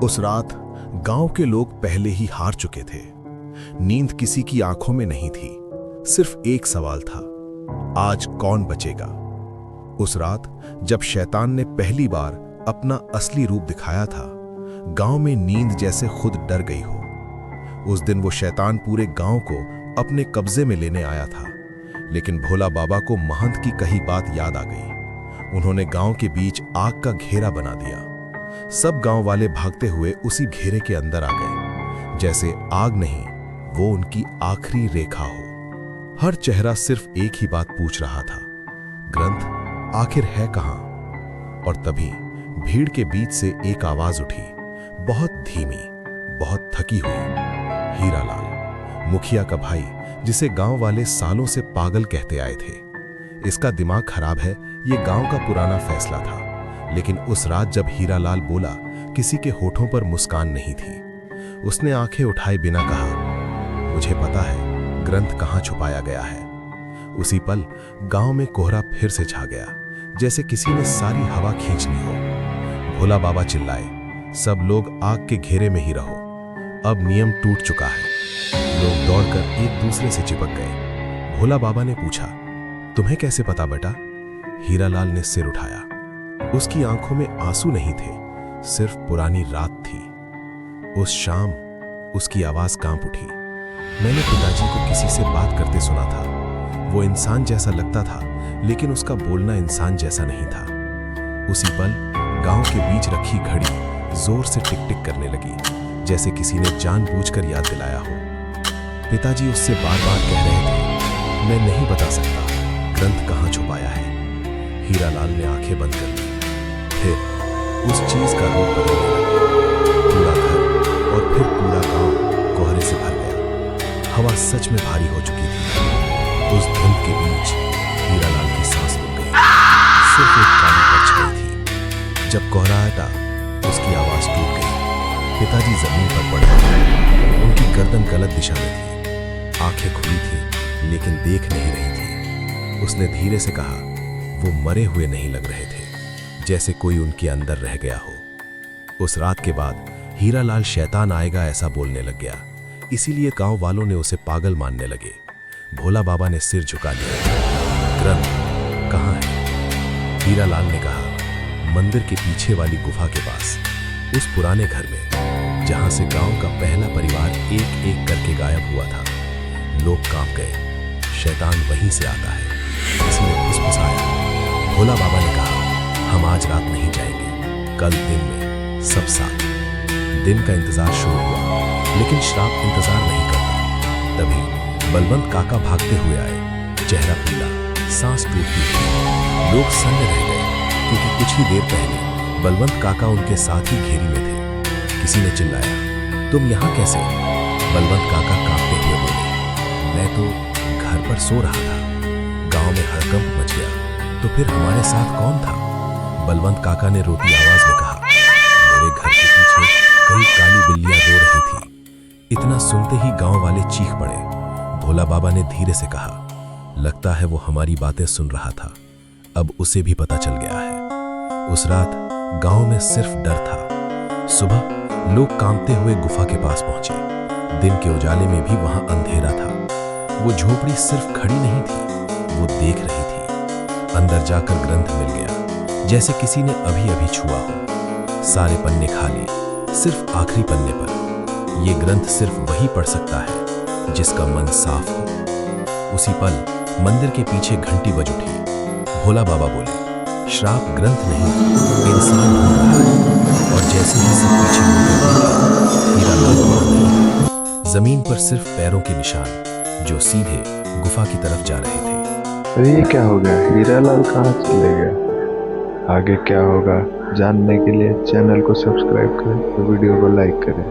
उस रात गांव के लोग पहले ही हार चुके थे। नींद किसी की आंखों में नहीं थी। सिर्फ एक सवाल था, आज कौन बचेगा। उस रात जब शैतान ने पहली बार अपना असली रूप दिखाया था, गांव में नींद जैसे खुद डर गई हो। उस दिन वो शैतान पूरे गांव को अपने कब्जे में लेने आया था, लेकिन भोला बाबा को महंत की कही बात याद आ गई। उन्होंने गांव के बीच आग का घेरा बना दिया। सब गांव वाले भागते हुए उसी घेरे के अंदर आ गए, जैसे आग नहीं, वो उनकी आखिरी रेखा हो। हर चेहरा सिर्फ एक ही बात पूछ रहा था, ग्रंथ आखिर है कहां। और तभी भीड़ के बीच से एक आवाज उठी, बहुत धीमी, बहुत थकी हुई। हीरालाल, मुखिया का भाई, जिसे गांव वाले सालों से पागल कहते आए थे। इसका दिमाग खराब है, ये गांव का पुराना फैसला था। लेकिन उस रात जब हीरालाल बोला, किसी के होठों पर मुस्कान नहीं थी। उसने आंखें उठाए बिना कहा, मुझे पता है ग्रंथ कहां छुपाया गया है। उसी पल गांव में कोहरा फिर से छा गया, जैसे किसी ने सारी हवा खींच ली हो। भोला बाबा चिल्लाए, सब लोग आग के घेरे में ही रहो, अब नियम टूट चुका है। लोग दौड़कर एक दूसरे से चिपक गए। भोला बाबा ने पूछा, तुम्हें कैसे पता बेटा? हीरालाल ने सिर उठाया। उसकी आंखों में आंसू नहीं थे, सिर्फ पुरानी रात थी। उस शाम उसकी आवाज कांप उठी। मैंने पिताजी को किसी से बात करते सुना था। वो इंसान जैसा लगता था, लेकिन उसका बोलना इंसान जैसा नहीं था। उसी पल गांव के बीच रखी घड़ी जोर से टिक टिक करने लगी, जैसे किसी ने जानबूझकर याद दिलाया हो। पिताजी उससे बार बार कह रहे थे, मैं नहीं बता सकता ग्रंथ कहां छुपाया है। हीरालाल ने आंखें बंद कर ली। फिर उस चीज का रूप बदलने लगा। पूरा घर और फिर पूरा गांव कोहरे से भर गया। हवा सच में भारी हो चुकी थी। उस धुंध के बीच हीरालाल की सांस रुक गई। सिर्फ एक काली परछाई थी। जब कोहरा हटा, उसकी आवाज टूट गई। पिताजी जमीन पर पड़ गए। उनकी गर्दन गलत दिशा में थी। आंखें खुली थी, लेकिन देख नहीं रही थी। उसने धीरे से कहा, वो मरे हुए नहीं लग रहे थे, जैसे कोई उनके अंदर रह गया हो। उस रात के बाद हीरालाल शैतान आएगा ऐसा बोलने लग गया, इसीलिए गांव वालों ने उसे पागल मानने लगे। भोला बाबा ने सिर झुका लिया। ग्रंथ कहां है? हीरालाल ने कहा, मंदिर के पीछे वाली गुफा के पास, उस पुराने घर में, जहां से गांव का पहला परिवार एक एक करके गायब हुआ था। लोग कांप गए, शैतान वहीं से आता है, किसी ने फुसफुसाया। भोला बाबा ने कहा, हम आज रात नहीं जाएंगे, कल दिन में सब साथ। दिन का इंतजार शुरू हुआ, लेकिन श्राप इंतजार नहीं करता। तभी बलवंत काका भागते हुए आए, चेहरा पीला, सांस टूटती हुई। लोग सन्न रह गए, क्योंकि कुछ ही देर पहले बलवंत काका उनके साथ ही घेरी में थे। किसी ने चिल्लाया, तुम यहां कैसे? बलवंत काका कांपते हुए बोले, मैं तो घर पर सो रहा था, गांव में हड़कंप मच गया, तो फिर हमारे साथ कौन था? बलवंत काका ने रोती आवाज में कहा, मेरे घर के पीछे कई काली बिल्लियां रो रही थी। इतना सुनते ही गांव वाले चीख पड़े। भोला बाबा ने धीरे से कहा, लगता है वो हमारी बातें सुन रहा था, अब उसे भी पता चल गया है। उस रात गांव में सिर्फ डर था। सुबह लोग कांपते हुए गुफा के पास पहुंचे। दिन के उजाले में भी वहां अंधेरा था। वो झोपड़ी सिर्फ खड़ी नहीं थी, वो देख रही थी। अंदर जाकर ग्रंथ मिल गया, जैसे किसी ने अभी अभी छुआ हो। सारे पन्ने खाली, सिर्फ आखिरी पन्ने पर। यह ग्रंथ सिर्फ वही पढ़ सकता है जिसका मन साफ हो। उसी पल मंदिर के पीछे घंटी बज उठी। भोला बाबा बोले, श्राप ग्रंथ नहीं, इंसान हो रहा है। और जैसे ही सब पीछे मुड़े, हीरालाल वहां नहीं था। जमीन पर सिर्फ पैरों के निशान, जो सीधे गुफा की तरफ जा रहे थे। अरे ये क्या हो गया? हीरालाल कहाँ चले गए? आगे क्या होगा जानने के लिए चैनल को सब्सक्राइब करें, वीडियो को लाइक करें।